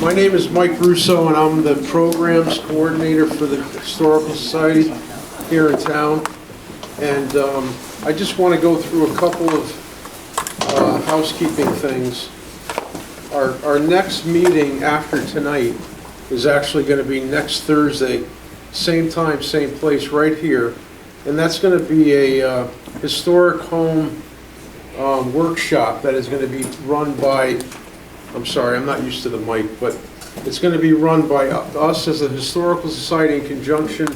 My name is Mike Russo, and I'm the programs coordinator for the Historical Society here in town. And I just want to go through a couple of housekeeping things. Our next meeting after tonight is actually going to be next Thursday, same time, same place, right here. And that's going to be a historic home workshop that is going to be run by, I'm sorry, I'm not used to the mic, but it's going to be run by us as a Historical Society in conjunction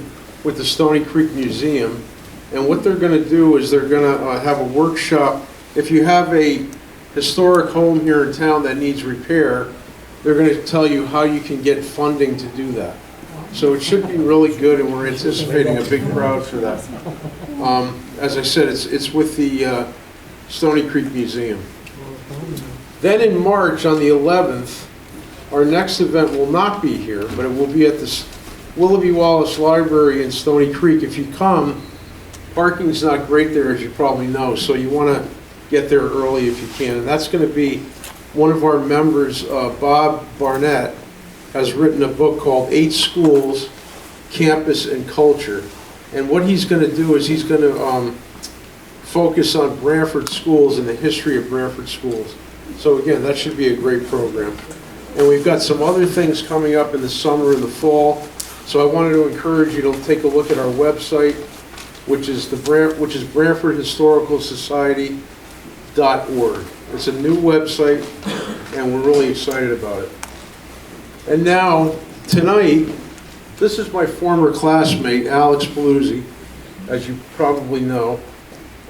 with the Stony Creek Museum. And what they're going to do is they're going to have a workshop. If you have a historic home here in town that needs repair, they're going to tell you how you can get funding to do that. So it should be really good, and we're anticipating a big crowd for that. As I said, it's with the Stony Creek Museum. Then in March, on the 11th, our next event will not be here, but it will be at the Willoughby Wallace Library in Stony Creek. If you come, parking's not great there, as you probably know, so you want to get there early if you can. And that's going to be one of our members, Bob Barnett, has written a book called 8 Schools, Campus, and Culture. And what he's going to do is he's going to focus on Branford schools and the history of Branford schools. So again, that should be a great program. And we've got some other things coming up in the summer and the fall. So I wanted to encourage you to take a look at our website, which is Branford Historical Society.org. It's a new website, and we're really excited about it. And now, tonight, this is my former classmate, Alex Palluzzi, as you probably know.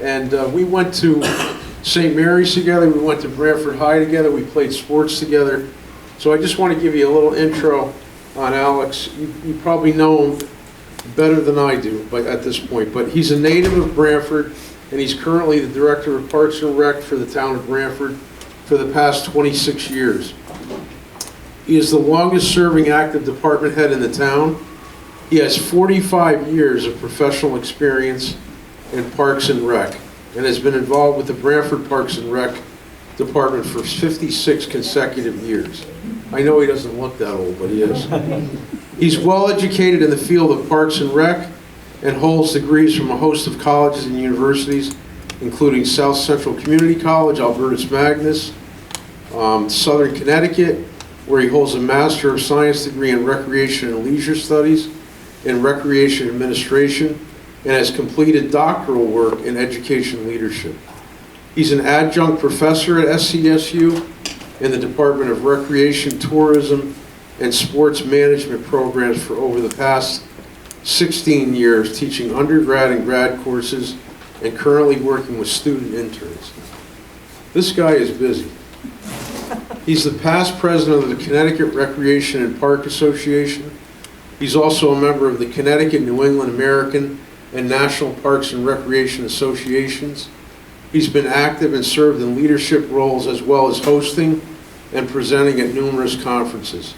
And we went to St. Mary's together, we went to Branford High together, we played sports together. So I just want to give you a little intro on Alex. You probably know him better than I do at this point, but he's a native of Branford, and he's currently the Director of Parks and Rec for the town of Branford for the past 26 years. He is the longest serving active department head in the town. He has 45 years of professional experience in Parks and Rec and has been involved with the Branford Parks and Rec department for 56 consecutive years. I know he doesn't look that old, but he is. He's well educated in the field of Parks and Rec and holds degrees from a host of colleges and universities, including South Central Community College, Albertus Magnus, Southern Connecticut, where he holds a Master of Science degree in Recreation and Leisure Studies in Recreation Administration, and has completed doctoral work in Education Leadership. He's an adjunct professor at SCSU in the Department of Recreation, Tourism, and Sports Management programs for over the past 16 years, teaching undergrad and grad courses, and currently working with student interns. This guy is busy. He's the past president of the Connecticut Recreation and Park Association. He's also a member of the Connecticut, New England, American, and National Parks and Recreation Associations. He's been active and served in leadership roles as well as hosting and presenting at numerous conferences.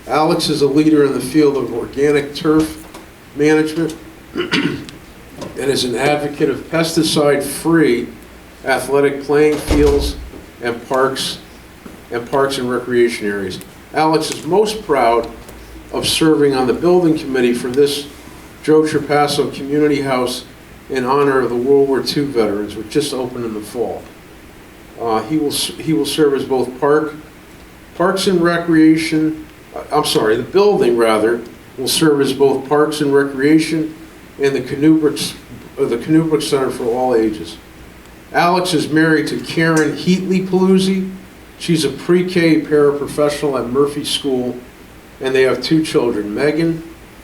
Alex is a leader in the field of organic turf management and is an advocate of pesticide-free athletic playing fields and parks and recreation areas. Alex is most proud of serving on the building committee for this Joe Trapasso Community House in honor of the World War II veterans, which just opened in the fall. He will serve as both Parks and Recreation, the building rather, will serve as both Parks and Recreation and the Canoe Brook Center for all ages. Alex is married to Karen Heatley Palluzzi. She's a pre-K paraprofessional at Murphy School, and they have 2 children, Megan,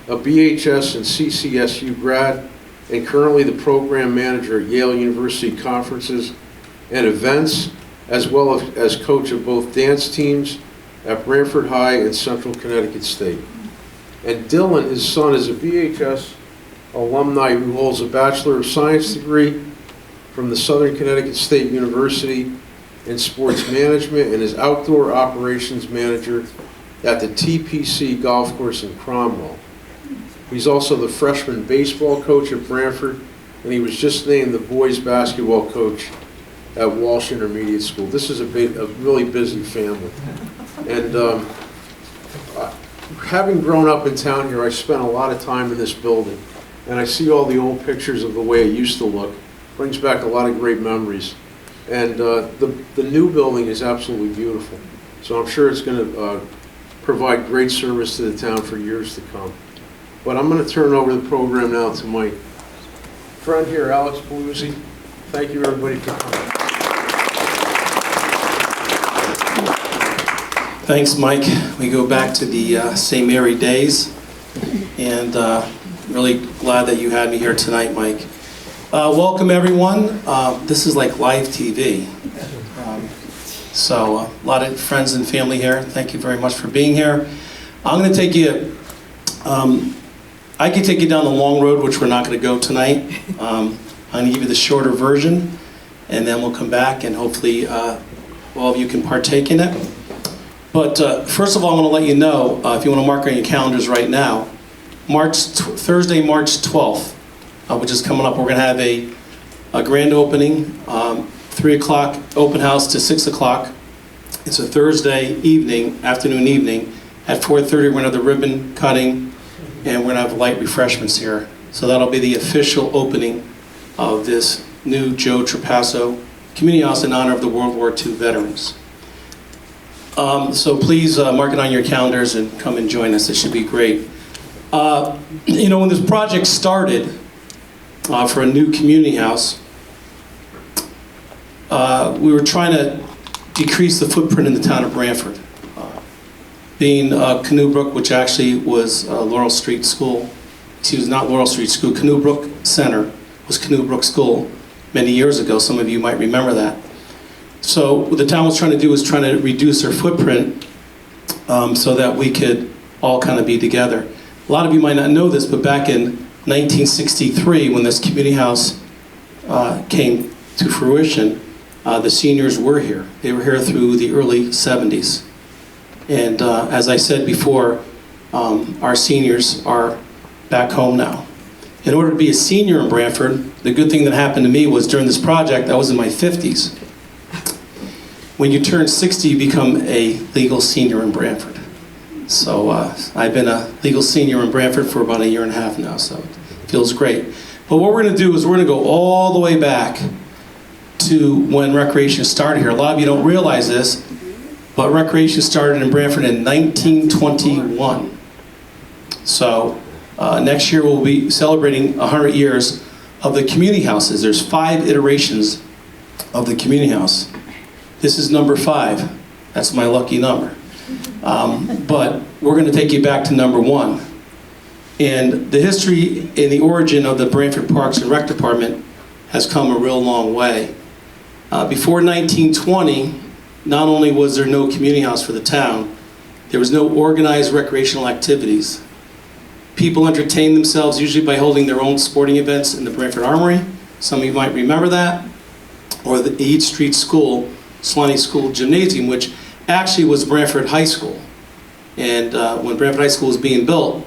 a BHS and CCSU grad, and currently the program manager at Yale University conferences and events, as well as coach of both dance teams at Branford High and Central Connecticut State. And Dylan, his son, is a BHS alumni who holds a Bachelor of Science degree from the Southern Connecticut State University in Sports Management and is outdoor operations manager at the TPC Golf Course in Cromwell. He's also the freshman baseball coach at Branford, and he was just named the boys basketball coach at Walsh Intermediate School. This is a really busy family. And having grown up in town here, I spent a lot of time in this building, and I see all the old pictures of the way it used to look. Brings back a lot of great memories. And the new building is absolutely beautiful. So I'm sure it's going to provide great service to the town for years to come. But I'm going to turn over the program now to my friend here, Alex Palluzzi. Thank you, everybody, for coming. Thanks, Mike. We go back to the St. Mary days, and really glad that you had me here tonight, Mike. Welcome, everyone. This is like live TV. So a lot of friends and family here. Thank you very much for being here. I'm going to take you, I can take you down the long road, which we're not going to go tonight. I'm going to give you the shorter version, and then we'll come back, and hopefully all of you can partake in it. But first of all, I want to let you know, if you want to mark on your calendars right now, Thursday, March 12th, which is coming up, we're going to have a grand opening, 3 o'clock open house to 6 o'clock. It's a Thursday evening, afternoon evening. At 4:30, we're going to have the ribbon cutting, and we're going to have light refreshments here. So that'll be the official opening of this new Joe Trapasso Community House in honor of the World War II veterans. So please mark it on your calendars and come and join us. It should be great. You know, when this project started for a new community house, we were trying to decrease the footprint in the town of Branford. Being Canoe Brook, which actually was Laurel Street School, excuse me, not Laurel Street School, Canoe Brook Center was Canoe Brook School many years ago. Some of you might remember that. So what the town was trying to do was trying to reduce their footprint so that we could all kind of be together. A lot of you might not know this, but back in 1963, when this community house came to fruition, the seniors were here. They were here through the early 70s. And as I said before, our seniors are back home now. In order to be a senior in Branford, the good thing that happened to me was during this project, I was in my 50s. When you turn 60, you become a legal senior in Branford. So I've been a legal senior in Branford for about 1.5 years now, so it feels great. But what we're going to do is we're going to go all the way back to when recreation started here. A lot of you don't realize this, but recreation started in Branford in 1921. So next year we'll be celebrating 100 years of the community houses. There's 5 iterations of the community house. This is number 5. That's my lucky number. But we're going to take you back to number 1. And the history and the origin of the Branford Parks and Rec Department has come a real long way. Before 1920, not only was there no community house for the town, there was no organized recreational activities. People entertained themselves usually by holding their own sporting events in the Branford Armory. Some of you might remember that. Or the East Street School, Slaney School Gymnasium, which actually was Branford High School. And when Branford High School was being built,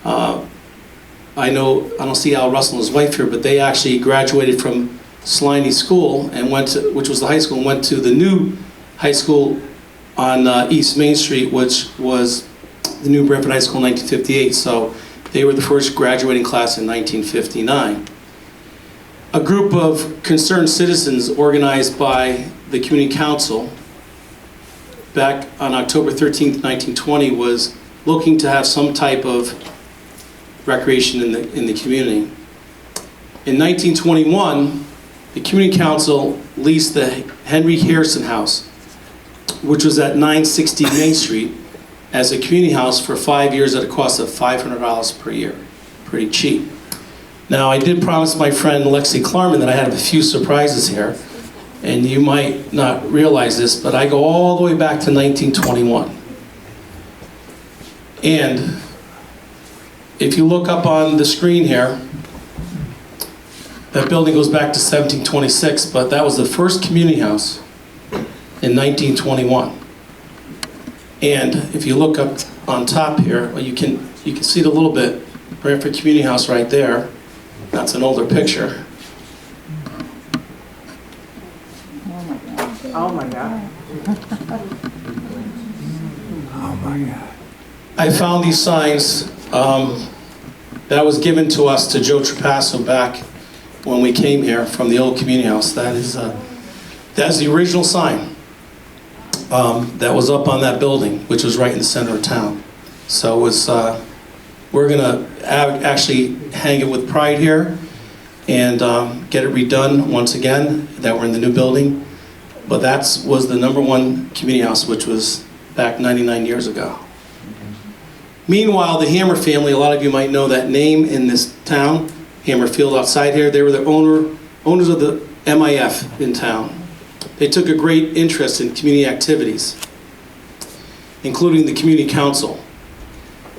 I don't see Al Russell and his wife here, but they actually graduated from Slaney School and went to, which was the high school, and went to the new high school on East Main Street, which was the new Branford High School in 1958. So they were the first graduating class in 1959. A group of concerned citizens organized by the Community Council back on October 13th, 1920 was looking to have some type of recreation in the community. In 1921, the Community Council leased the Henry Harrison House, which was at 960 Main Street, as a community house for 5 years at a cost of $500 per year. Pretty cheap. Now, I did promise my friend Lexi Klarman that I had a few surprises here, and you might not realize this, but I go all the way back to 1921. And if you look up on the screen here, that building goes back to 1726, but that was the first community house in 1921. And if you look up on top here, well, you can see it a little bit. Branford Community House right there. That's an older picture. Oh my God. Oh my God. I found these signs that was given to us, to Joe Trapasso, back when we came here from the old community house. That's the original sign that was up on that building, which was right in the center of town. So it was, we're gonna actually hang it with pride here and get it redone once again, that we're in the new building. But that was the #1 community house, which was back 99 years ago. Meanwhile, the Hammer family, a lot of you might know that name in this town, Hammerfield outside here. They were the owners of the MIF in town. They took a great interest in community activities, including the community council.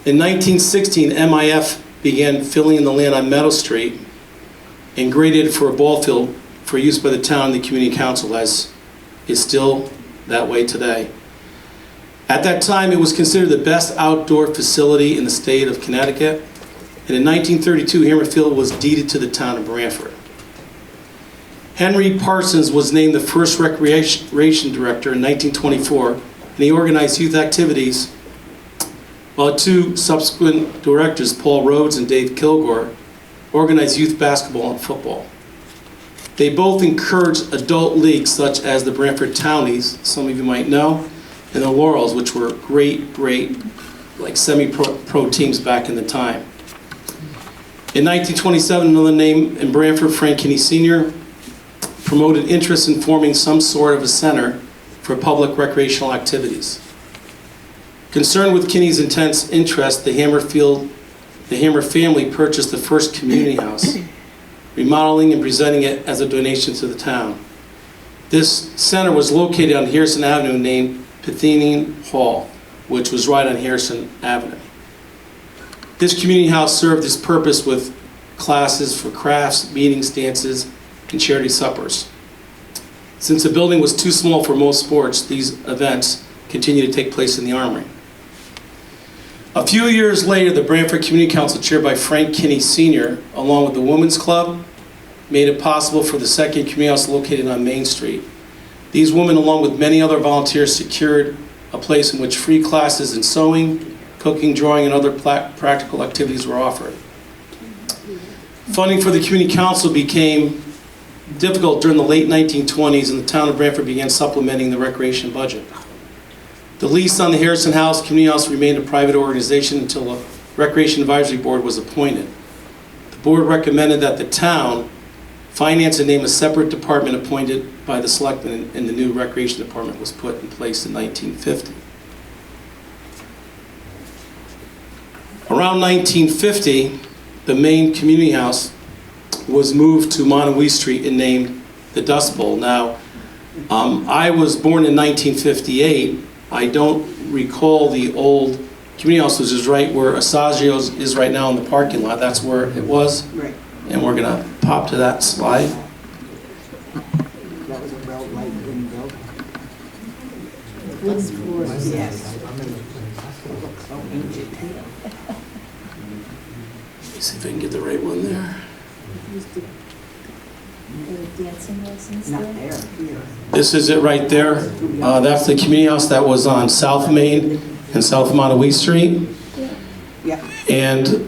In 1916, MIF began filling in the land on Meadow Street and graded it for a ball field for use by the town and the community council, as is still that way today. At that time, it was considered the best outdoor facility in the state of Connecticut, and in 1932, Hammerfield was deeded to the town of Branford. Henry Parsons was named the first recreation director in 1924, and he organized youth activities, while two subsequent directors, Paul Rhodes and Dave Kilgore, organized youth basketball and football. They both encouraged adult leagues such as the Branford Townies, some of you might know, and the Laurels, which were great, like semi-pro teams back in the time. In 1927, another name in Branford, Frank Kinney Sr., promoted interest in forming some sort of a center for public recreational activities. Concerned with Kinney's intense interest, the Hammer family purchased the first community house, remodeling and presenting it as a donation to the town. This center was located on Harrison Avenue, named Pythian Hall, which was right on Harrison Avenue. This community house served its purpose with classes for crafts, meetings, dances, and charity suppers. Since the building was too small for most sports, these events continued to take place in the Armory. A few years later, the Branford Community Council, chaired by Frank Kinney Sr., along with the Women's Club, made it possible for the second community house located on Main Street. These women, along with many other volunteers, secured a place in which free classes in sewing, cooking, drawing, and other practical activities were offered. Funding for the community council became difficult during the late 1920s, and the town of Branford began supplementing the recreation budget. The lease on the Harrison House Community House remained a private organization until a Recreation Advisory Board was appointed. The board recommended that the town finance and name a separate department appointed by the selectmen, and the new recreation department was put in place in 1950. Around 1950, the main community house was moved to Monowee Street and named the Dust Bowl. Now, I was born in 1958. I don't recall the old community house, which is right where Asagio's is right now in the parking lot. That's where it was. Right. And we're gonna pop to that slide. That was a well-light wooden building. Looks for, Yes. so ancient. See if I can get the right one there. Used to dancing lessons Not there. there, here. This is it right there. That's the community house that was on South Main and South Monowee Street. Yeah. And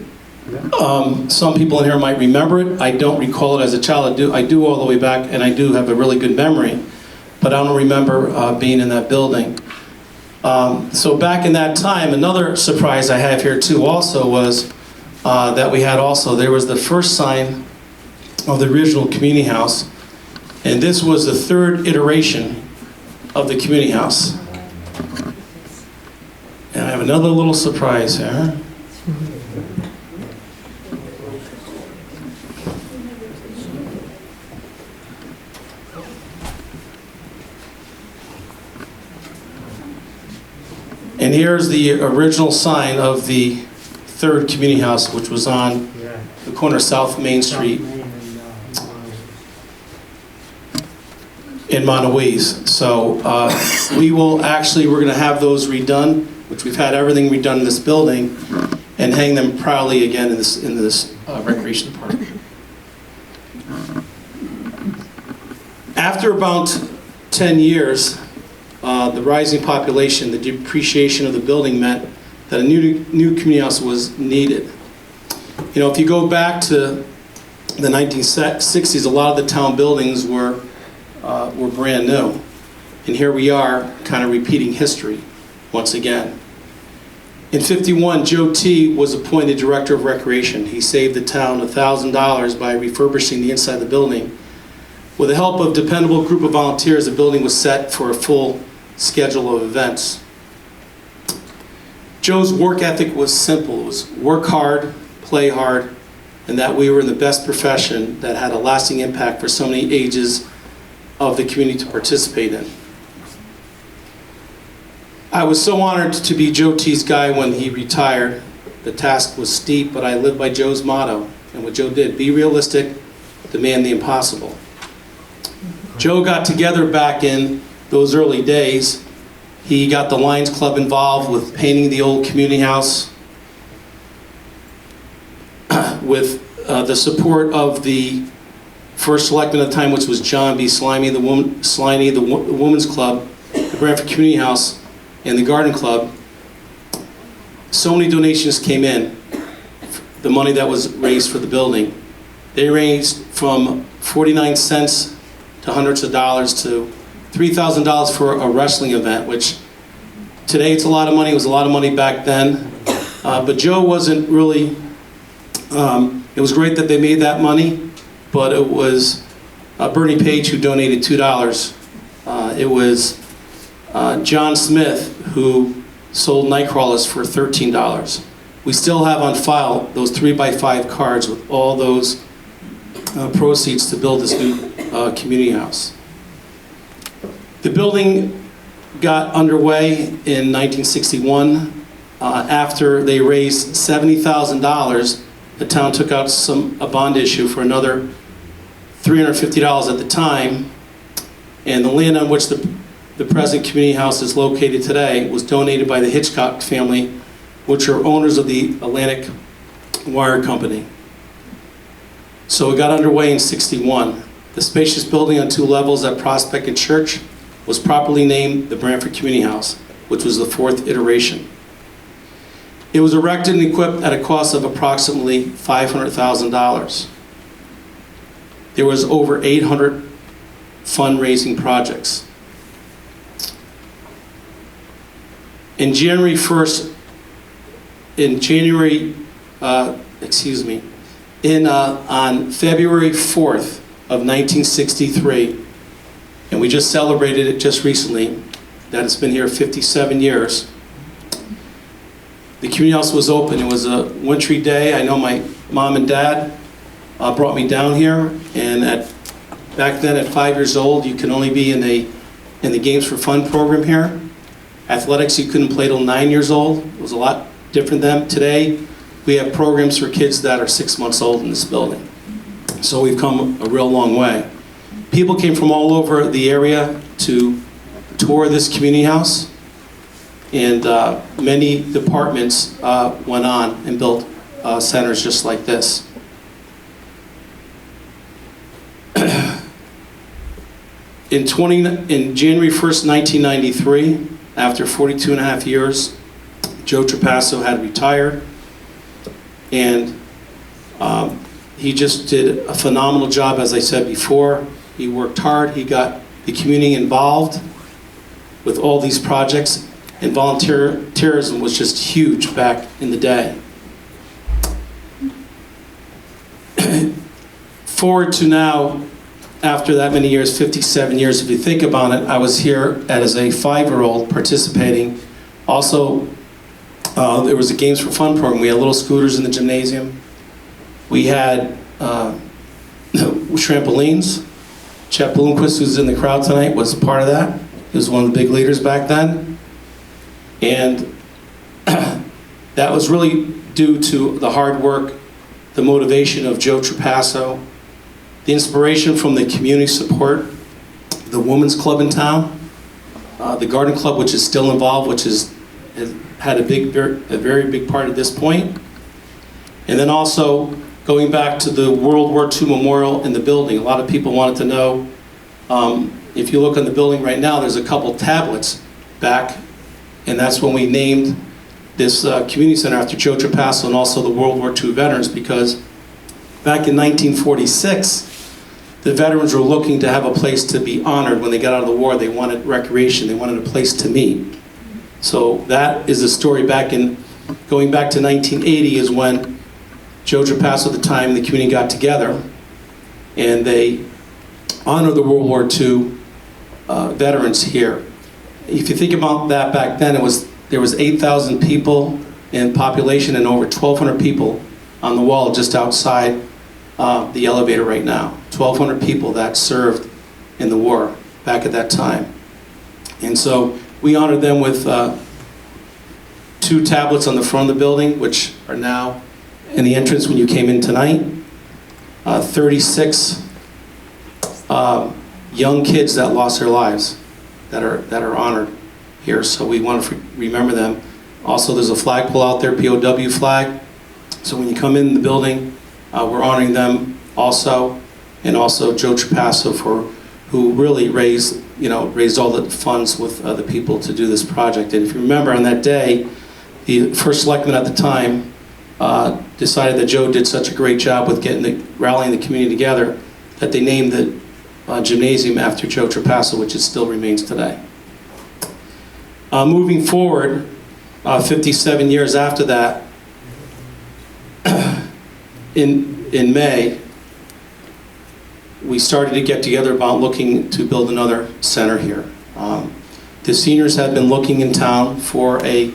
some people in here might remember it. I don't recall it as a child. I do all the way back, and I do have a really good memory, but I don't remember being in that building. So back in that time, another surprise I have here too also was that we had also, there was the first sign of the original community house, and this was the third iteration of the community house. And I have another little surprise here. And here's the original sign of the third community house, which was on the corner of South Main Street in Monowese. So we're going to have those redone, which we've had everything redone in this building, and hang them proudly again in this recreation department. After about 10 years, the rising population, the depreciation of the building meant that a new community house was needed. You know, if you go back to the 1960s, a lot of the town buildings were brand new. And here we are, kind of repeating history once again. In '51, Joe T. was appointed Director of Recreation. He saved the town $1,000 by refurbishing the inside of the building. With the help of a dependable group of volunteers, the building was set for a full schedule of events. Joe's work ethic was simple. It was work hard, play hard, and that we were in the best profession that had a lasting impact for so many ages of the community to participate in. I was so honored to be Joe T's guy when he retired. The task was steep, but I lived by Joe's motto, and what Joe did: be realistic, demand the impossible. Joe got together back in those early days. He got the Lions Club involved with painting the old community house with the support of the first selectman at the time, which was John B. Slimey, the Women's Club, the Branford Community House, and the Garden Club. So many donations came in, the money that was raised for the building. They ranged from 49 cents to hundreds of dollars to $3,000 for a wrestling event, which today it's a lot of money. It was a lot of money back then. But Joe wasn't really, it was great that they made that money, but it was Bernie Page who donated $2. It was John Smith who sold Nightcrawlers for $13. We still have on file those 3x5 cards with all those proceeds to build this new community house. The building got underway in 1961. After they raised $70,000, the town took out a bond issue for another $350 at the time, and the land on which the present community house is located today was donated by the Hitchcock family, which are owners of the Atlantic Wire Company. So it got underway in '61. The spacious building on 2 levels at Prospect and Church was properly named the Branford Community House, which was the 4th iteration. It was erected and equipped at a cost of approximately $500,000. There was over 800 fundraising projects. On February 4th of 1963, and we just celebrated it just recently, that it's been here 57 years, the community house was open. It was a wintry day. I know my mom and dad brought me down here, and back then at 5 years old, you could only be in the Games for Fun program here. Athletics, you couldn't play till 9 years old. It was a lot different then. Today, we have programs for kids that are 6 months old in this building. So we've come a real long way. People came from all over the area to tour this community house, and many departments went on and built centers just like this. In January 1st, 1993, after 42 and a half years, Joe Trapasso had retired, and he just did a phenomenal job, as I said before. He worked hard. He got the community involved with all these projects, and volunteerism was just huge back in the day. Forward to now, after that many years, 57 years, if you think about it, I was here as a 5-year-old participating. Also, there was a Games for Fun program. We had little scooters in the gymnasium. We had trampolines. Chet Bloomquist, who's in the crowd tonight, was a part of that. He was one of the big leaders back then. And that was really due to the hard work, the motivation of Joe Trapasso, the inspiration from the community support, the Women's Club in town, the Garden Club, which is still involved, which has had a very big part at this point. And then also going back to the World War II memorial in the building. A lot of people wanted to know, if you look on the building right now, there's a couple tablets back, and that's when we named this community center after Joe Trapasso and also the World War II veterans, because back in 1946, the veterans were looking to have a place to be honored when they got out of the war. They wanted recreation. They wanted a place to meet. So that is the story going back to 1980 is when Joe Trapasso at the time and the community got together and they honored the World War II veterans here. If you think about that back then, there was 8,000 people in population and over 1,200 people on the wall just outside the elevator right now. 1,200 people that served in the war back at that time. And so we honored them with 2 tablets on the front of the building, which are now in the entrance when you came in tonight. 36 young kids that lost their lives that are honored here. So we want to remember them. Also, there's a flagpole out there, POW flag. So when you come in the building, we're honoring them also, and also Joe Trapasso who really raised all the funds with the people to do this project. And if you remember on that day, the first selectman at the time decided that Joe did such a great job with rallying the community together that they named the gymnasium after Joe Trapasso, which it still remains today. Moving forward, 57 years after that, in May, we started to get together about looking to build another center here. The seniors have been looking in town for a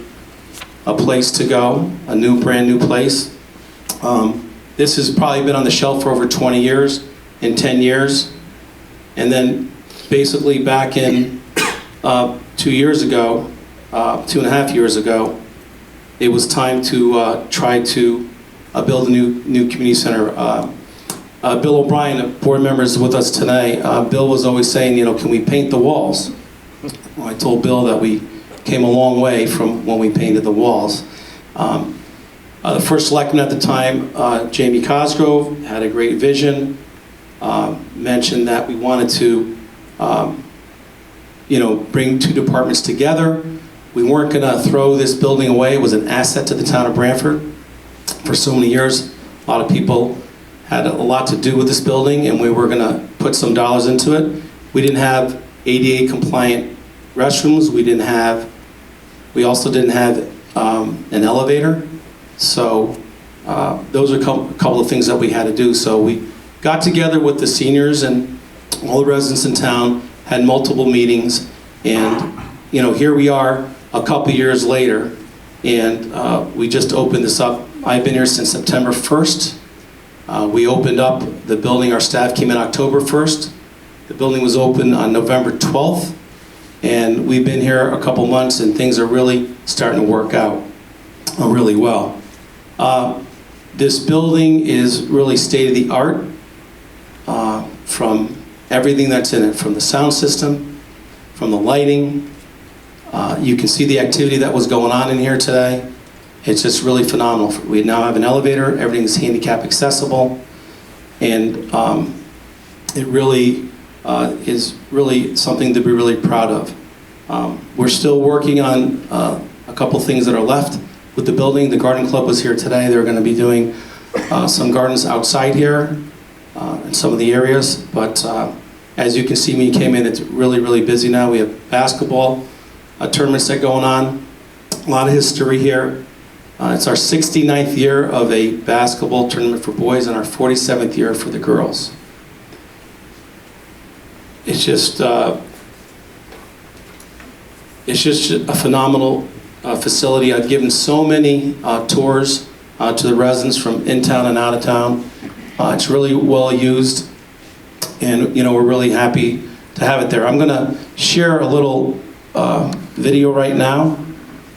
place to go, a brand new place. This has probably been on the shelf for over 20 years, in 10 years. And then basically back in 2 years ago, 2.5 years ago, it was time to try to build a new community center. Bill O'Brien, a board member, is with us today. Bill was always saying, can we paint the walls? Well, I told Bill that we came a long way from when we painted the walls. The first selectman at the time, Jamie Cosgrove, had a great vision, mentioned that we wanted to bring 2 departments together. We weren't going to throw this building away. It was an asset to the town of Branford for so many years. A lot of people had a lot to do with this building, and we were going to put some dollars into it. We didn't have ADA compliant restrooms. We also didn't have an elevator. So those are a couple of things that we had to do. So we got together with the seniors and all the residents in town, had multiple meetings, and here we are a couple years later, and we just opened this up. I've been here since September 1st. We opened up the building. Our staff came in October 1st. The building was open on November 12th, and we've been here a couple months, and things are really starting to work out really well. This building is really state-of-the-art from everything that's in it, from the sound system, from the lighting. You can see the activity that was going on in here today. It's just really phenomenal. We now have an elevator, everything is handicap accessible, and it really is really something to be really proud of. We're still working on a couple things that are left with the building. The garden club was here today. They're going to be doing some gardens outside here in some of the areas, but as you can see when you came in, it's really, really busy now. We have basketball tournaments that are going on, a lot of history here. It's our 69th year of a basketball tournament for boys and our 47th year for the girls. It's just a phenomenal facility. I've given so many tours to the residents from in town and out of town. It's really well used, and we're really happy to have it there. I'm going to share a little video right now,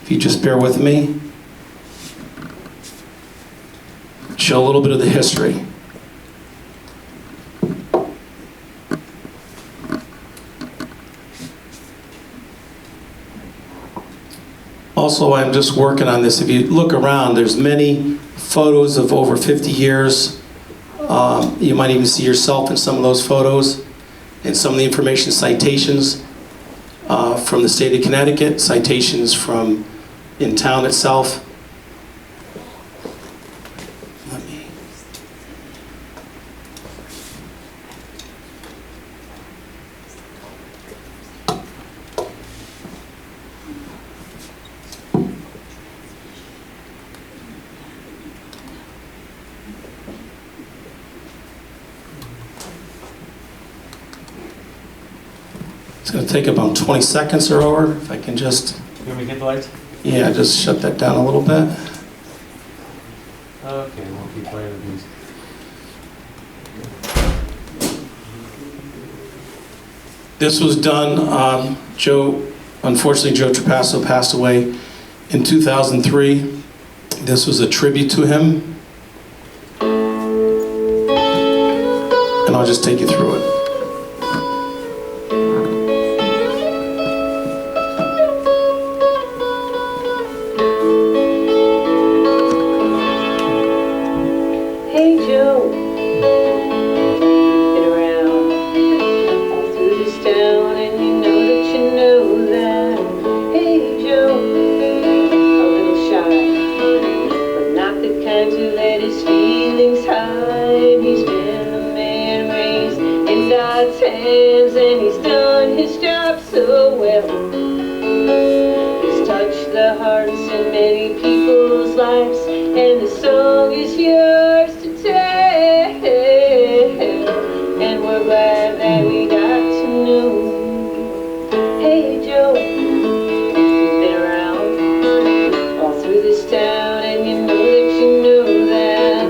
if you just bear with me. Show a little bit of the history. Also, I'm just working on this. If you look around, there's many photos of over 50 years. You might even see yourself in some of those photos, and some of the information, citations from the state of Connecticut, citations from in town itself. Let me. It's going to take about 20 seconds or over. If I can just, You want me to get the lights? yeah, just shut that down a little bit. Okay, we'll keep playing with these. This was done, unfortunately, Joe Trapasso passed away in 2003. This was a tribute to him. And I'll just take you through it. Hey Joe, been around all through this town, and you know that. Hey Joe, a little shy, but not the kind to let his feelings hide. He's been a man raised in God's hands, and he's done his job so well. He's touched the hearts in many people's lives, and the song is yours to tell. And we're glad that we got to know you. Hey Joe, you've been around all through this town, and you know that.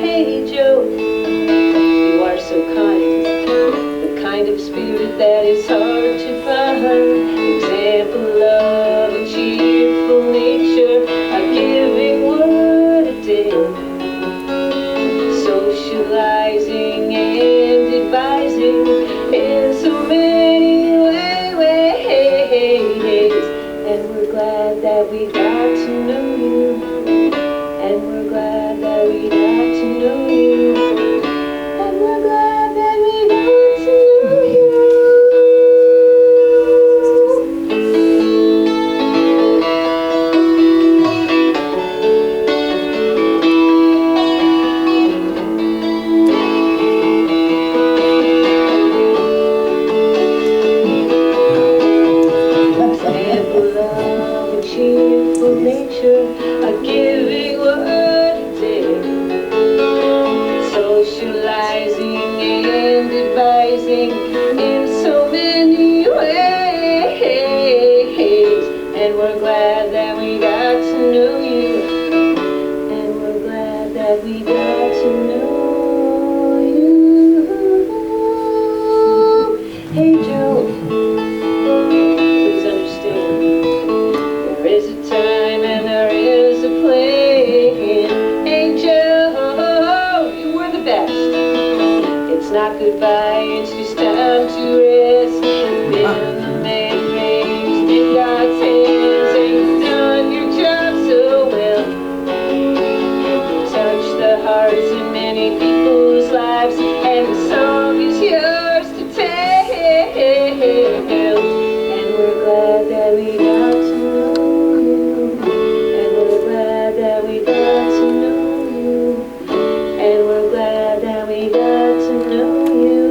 Hey Joe, you are so kind, the kind of spirit that is hard to find. Example of a cheerful nature, a giving word a day, socializing and advising in so many ways. And we're glad that we got to know you. And we're glad that we got to know you. And we're glad that we got to know you. Example of a cheerful nature, a giving word a day, socializing and advising in so many ways. And we're glad that we got to know you. And we're glad that we got to know you. Hey Joe, please understand, there is a time and there is a place. Hey Joe, you were the best. It's not goodbye, it's just time to rest. You've been the man raised in God's hands, and you've done your job so well. Touch the hearts in many people's lives, and the song is yours to tell. And we're glad that we got to know you. And we're glad that we got to know you. And we're glad that we got to know you.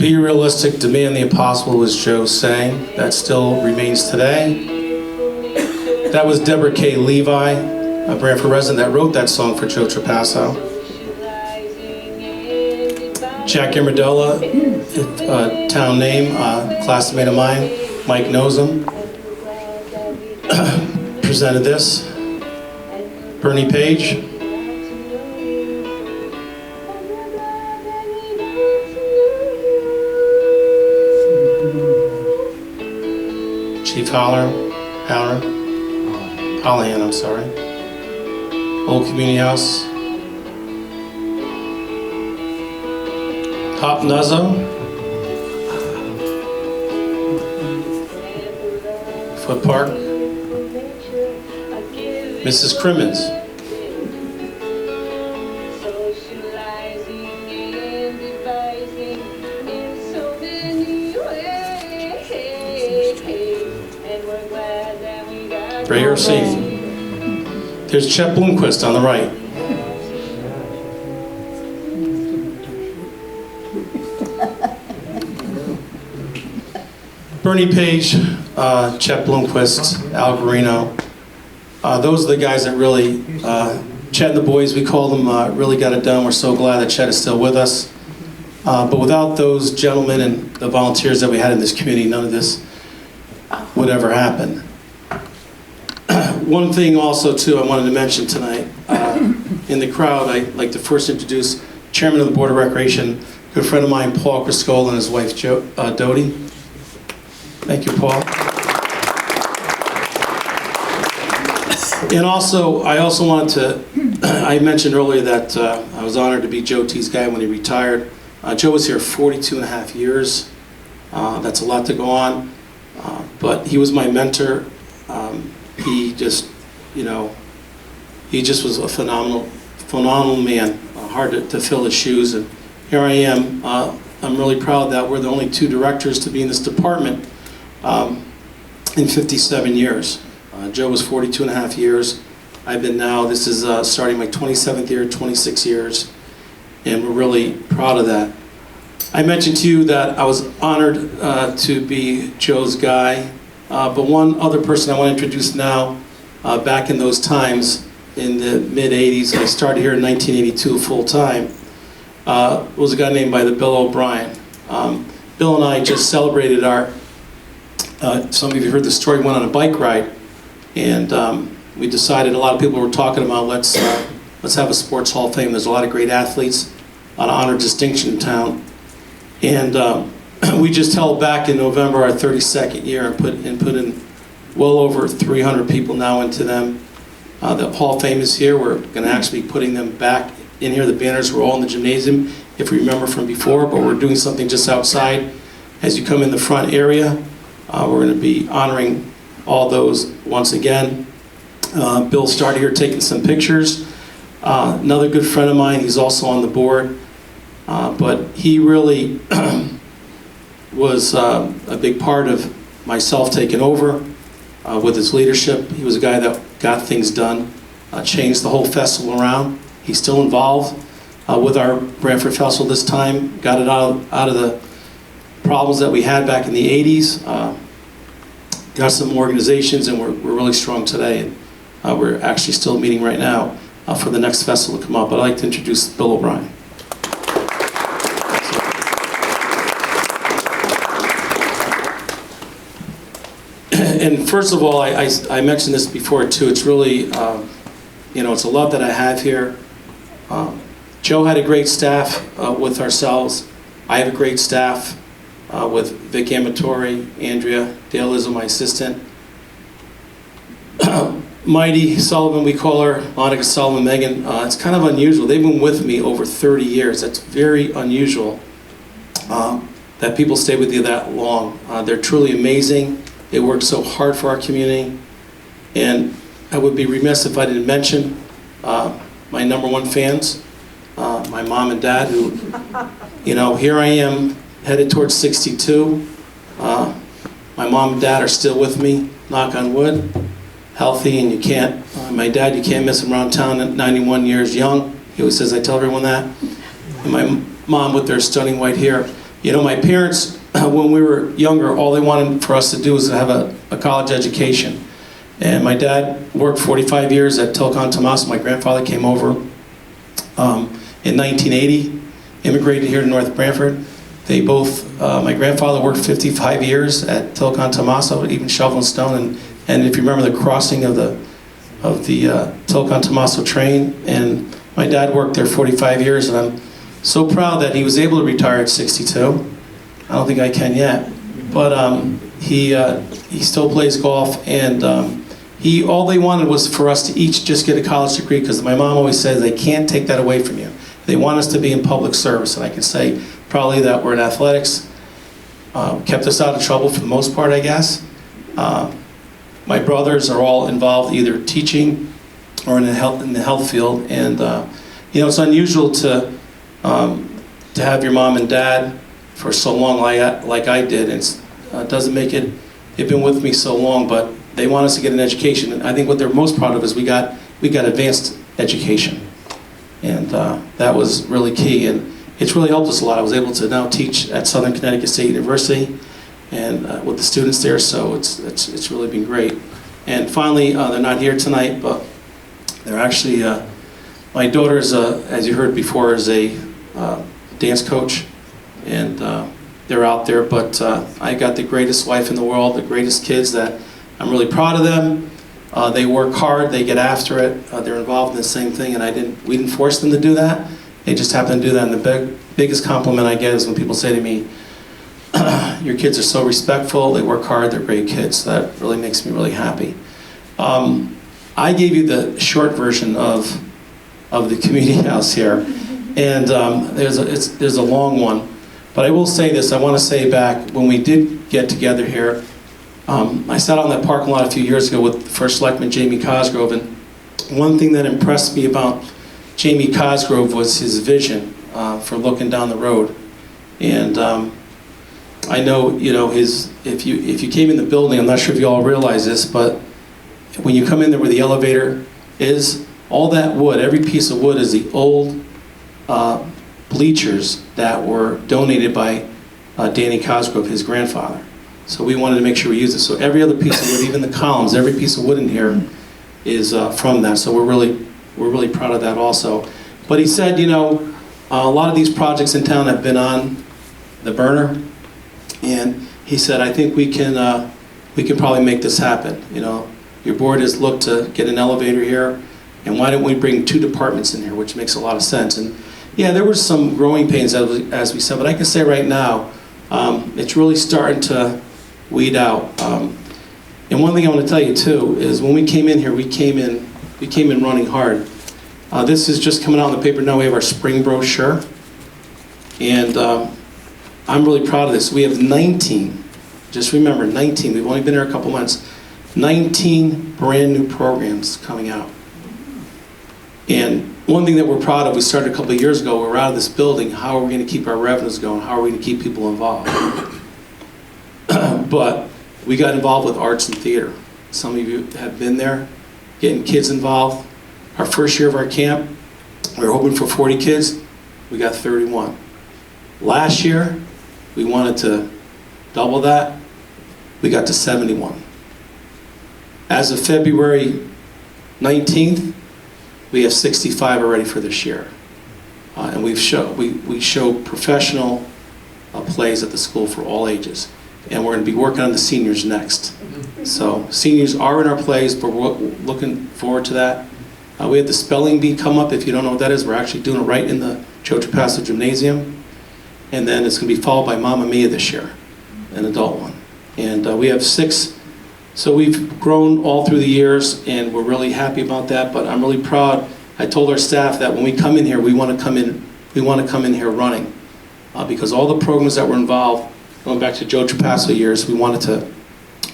Be realistic, demand the impossible, was Joe saying. That still remains today. That was Deborah K. Levi, a Branford resident, that wrote that song for Joe Trapasso. Jack Immerdella, town name, classmate of mine, Mike knows him, presented this. Bernie Page. Chief Hollahan, I'm sorry. Old Community House. Hop Nuzzo. Foot Park. Mrs. Crimmins. Brayer Senior. There's Chet Bloomquist on the right. Bernie Page, Chet Bloomquist, Al Garino. Those are the guys that really, Chet and the boys, we call them, really got it done. We're so glad that Chet is still with us. But without those gentlemen and the volunteers that we had in this community, none of this would ever happen. One thing also, too, I wanted to mention tonight. In the crowd, I'd like to first introduce Chairman of the Board of Recreation, a good friend of mine, Paul Criscola, and his wife, Dodie. Thank you, Paul. And also, I also wanted to, I mentioned earlier that I was honored to be Joe T's guy when he retired. Joe was here 42 and a half years. That's a lot to go on. But he was my mentor. He just, he just was a phenomenal man. Hard to fill his shoes. And here I am. I'm really proud that we're the only two directors to be in this department in 57 years. Joe was 42 and a half years. I've been now, this is starting my 27th year, 26 years. And we're really proud of that. I mentioned to you that I was honored to be Joe's guy. But one other person I want to introduce now, back in those times, in the mid-'80s, I started here in 1982 full-time, was a guy named by the Bill O'Brien. Bill and I just celebrated our, some of you heard the story, went on a bike ride, and we decided, a lot of people were talking about, let's have a sports hall of fame. There's a lot of great athletes, a lot of honor distinction in town. And we just held back in November our 32nd year and put in well over 300 people now into them. The Hall of Fame is here. We're going to actually be putting them back in here. The banners were all in the gymnasium, if you remember from before, but we're doing something just outside. As you come in the front area, we're going to be honoring all those once again. Bill started here taking some pictures. Another good friend of mine, he's also on the board, but he really was a big part of myself taking over with his leadership. He was a guy that got things done, changed the whole festival around. He's still involved with our Branford Festival this time, got it out of the problems that we had back in the 80s, got some organizations, and we're really strong today. And we're actually still meeting right now for the next festival to come up. But I'd like to introduce Bill O'Brien. And first of all, I mentioned this before too. It's really, it's a love that I have here. Joe had a great staff with ourselves. I have a great staff with Vic Amatori, Andrea, Dale Izzo, my assistant. Mighty Sullivan, we call her, Monica Sullivan, Megan. It's kind of unusual. They've been with me over 30 years. That's very unusual that people stay with you that long. They're truly amazing. They work so hard for our community. And I would be remiss if I didn't mention my number one fans, my mom and dad, who, here I am headed towards 62. My mom and dad are still with me, knock on wood, healthy, and you can't, my dad, you can't miss him around town at 91 years young. He always says, I tell everyone that. And my mom with their stunning white hair. You know, my parents, when we were younger, all they wanted for us to do was to have a college education. And my dad worked 45 years at Telecom Tomas. My grandfather came over in 1980, immigrated here to North Branford. They both, my grandfather worked 55 years at Telecom Tomaso, even shoveling stone. And if you remember the crossing of the Telecom Tomaso train, and my dad worked there 45 years, and I'm so proud that he was able to retire at 62. I don't think I can yet, but he still plays golf, and all they wanted was for us to each just get a college degree, because my mom always says they can't take that away from you. They want us to be in public service, and I can say probably that we're in athletics. Kept us out of trouble for the most part, I guess. My brothers are all involved either teaching or in the health field, and you know, it's unusual to have your mom and dad for so long like I did. It doesn't make it, they've been with me so long, but they want us to get an education. And I think what they're most proud of is we got advanced education. And that was really key. And it's really helped us a lot. I was able to now teach at Southern Connecticut State University and with the students there, so it's really been great. And finally, they're not here tonight, but they're actually, my daughter is, as you heard before, is a dance coach, and they're out there, but I got the greatest wife in the world, the greatest kids that I'm really proud of them. They work hard, they get after it, they're involved in the same thing, and we didn't force them to do that. They just happen to do that, and the biggest compliment I get is when people say to me, your kids are so respectful, they work hard, they're great kids. That really makes me really happy. I gave you the short version of the community house here, and there's a long one. But I will say this, I want to say back when we did get together here, I sat on that parking lot a few years ago with First Selectman Jamie Cosgrove, and one thing that impressed me about Jamie Cosgrove was his vision for looking down the road. And I know, you know, if you came in the building, I'm not sure if you all realize this, but when you come in there where the elevator is, all that wood, every piece of wood is the old bleachers that were donated by Danny Cosgrove, his grandfather. So we wanted to make sure we use it. So every other piece of wood, even the columns, every piece of wood in here is from that. So we're really proud of that also. But he said, you know, a lot of these projects in town have been on the burner, and he said, I think we can probably make this happen. You know, your board has looked to get an elevator here, and why don't we bring 2 departments in here, which makes a lot of sense. And yeah, there were some growing pains as we said, but I can say right now, it's really starting to weed out. And one thing I want to tell you too is when we came in here, we came in running hard. This is just coming out in the paper now. We have our spring brochure, and I'm really proud of this. We have 19, just remember 19, we've only been here a couple months, 19 brand new programs coming out. And one thing that we're proud of, we started a couple of years ago, we're out of this building, how are we going to keep our revenues going? How are we going to keep people involved? But we got involved with arts and theater. Some of you have been there, getting kids involved. Our first year of our camp, we were hoping for 40 kids, we got 31. Last year, we wanted to double that, we got to 71. As of February 19th, we have 65 already for this year. And we show professional plays at the school for all ages. And we're going to be working on the seniors next. So seniors are in our plays, but we're looking forward to that. We have the spelling bee come up. If you don't know what that is, we're actually doing it right in the Joe Trapasso Gymnasium. And then it's going to be followed by Mamma Mia this year, an adult one. And we have 6. So we've grown all through the years, and we're really happy about that. But I'm really proud. I told our staff that when we come in here, we want to come in here running, because all the programs that were involved, going back to Joe Trapasso years, we wanted to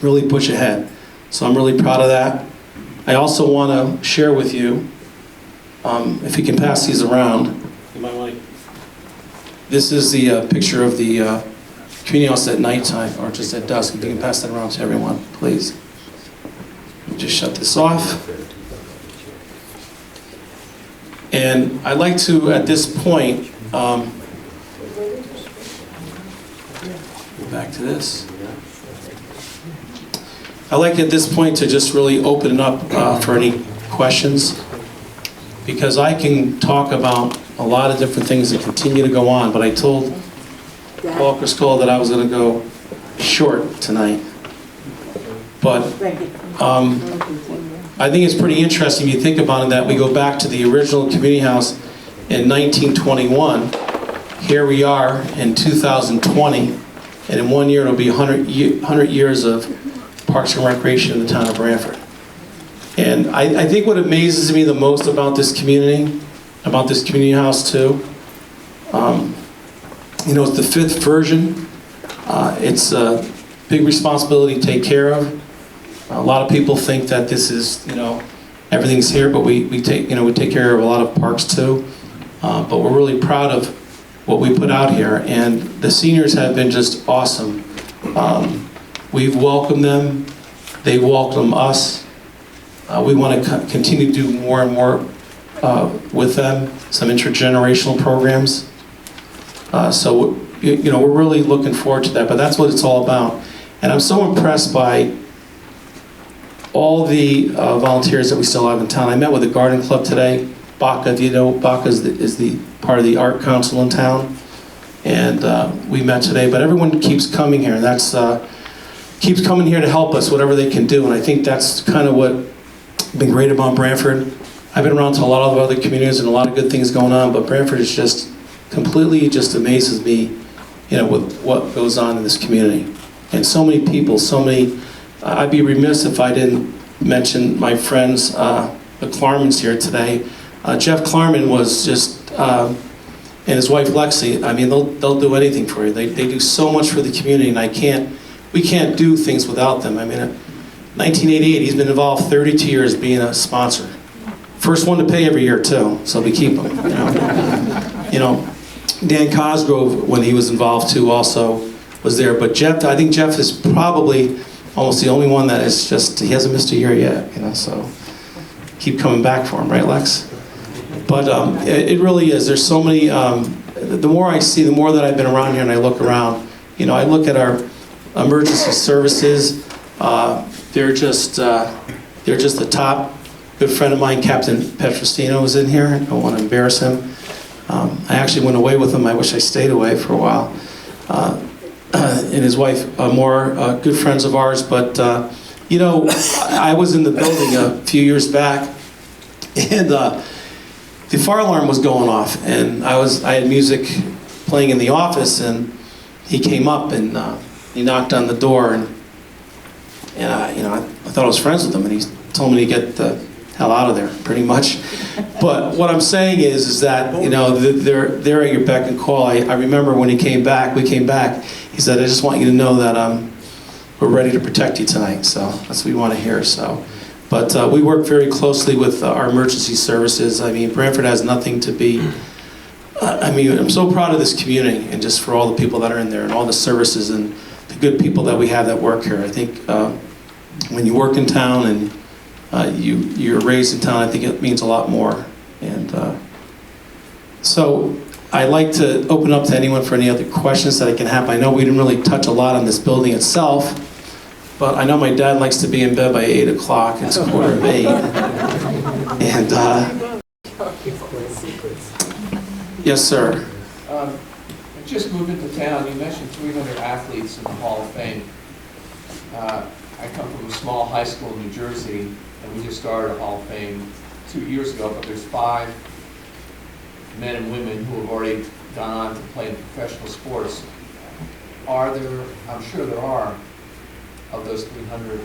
really push ahead. So I'm really proud of that. I also want to share with you, if you can pass these around. You might want to. This is the picture of the community house at nighttime, or just at dusk. If you can pass that around to everyone, please. Let me just shut this off. And I'd like to, at this point, Go back to this. I'd like at this point to just really open it up for any questions, because I can talk about a lot of different things that continue to go on, but I told Paul Criscola that I was going to go short tonight. But I think it's pretty interesting if you think about it, that we go back to the original community house in 1921. Here we are in 2020, and in 1 year it'll be 100 years of Parks and Recreation in the town of Branford. And I think what amazes me the most about this community house too, you know, it's the 5th version. It's a big responsibility to take care of. A lot of people think that this is, you know, everything's here, but we take care of a lot of parks too. But we're really proud of what we put out here, and the seniors have been just awesome. We've welcomed them, they welcome us. We want to continue to do more and more with them, some intergenerational programs. So, you know, we're really looking forward to that, but that's what it's all about. And I'm so impressed by all the volunteers that we still have in town. I met with the garden club today. Baca, if you know, Baca is the part of the art council in town, and we met today. But everyone keeps coming here, and that's keeps coming here to help us, whatever they can do. And I think that's kind of what been great about Branford. I've been around to a lot of other communities and a lot of good things going on, but Branford is just completely just amazes me, you know, with what goes on in this community. And so many people, so many. I'd be remiss if I didn't mention my friends, the Klarmans here today. Jeff Klarman was just, and his wife Lexi, I mean, they'll do anything for you. They do so much for the community, and we can't do things without them. I mean, 1988, he's been involved 32 years being a sponsor. First one to pay every year too, so we keep him. You know, Dan Cosgrove, when he was involved too, also was there. But Jeff, I think Jeff is probably almost the only one that is just, he hasn't missed a year yet, you know, so keep coming back for him, right, Lex? But it really is. There's so many, the more I see, the more that I've been around here and I look around, you know, I look at our emergency services, they're just the top. Good friend of mine, Captain Petrosino, was in here. I don't want to embarrass him. I actually went away with him. I wish I stayed away for a while. And his wife, more good friends of ours. But, you know, I was in the building a few years back, and the fire alarm was going off. And I had music playing in the office, and he came up and he knocked on the door. And you know, I thought I was friends with him, and he told me to get the hell out of there, pretty much. But what I'm saying is that, you know, they're at your beck and call. I remember when we came back, he said, I just want you to know that we're ready to protect you tonight. So that's what we want to hear. So, but we work very closely with our emergency services. I mean, Branford has nothing to be, I mean, I'm so proud of this community, and just for all the people that are in there and all the services and the good people that we have that work here. I think when you work in town and you're raised in town, I think it means a lot more. And so I'd like to open up to anyone for any other questions that I can have. I know we didn't really touch a lot on this building itself, but I know my dad likes to be in bed by 8 o'clock. It's 7:45. And yes, sir. I just moved into town. You mentioned 300 athletes in the Hall of Fame. I come from a small high school in New Jersey, and we just started a Hall of Fame 2 years ago, but there's 5 men and women who have already gone on to play in professional sports. Are there, I'm sure there are, of those 300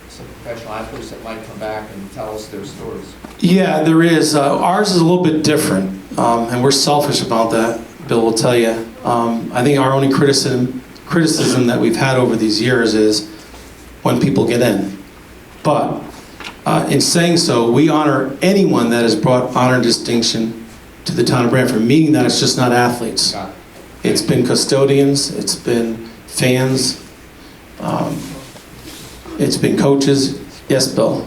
some professional athletes that might come back and tell us their stories? Yeah, there is. Ours is a little bit different, and we're selfish about that, Bill will tell you. I think our only criticism that we've had over these years is when people get in. But in saying so, we honor anyone that has brought honor and distinction to the town of Branford, meaning that it's just not athletes. Got it. It's been custodians, it's been fans, it's been coaches. Yes, Bill?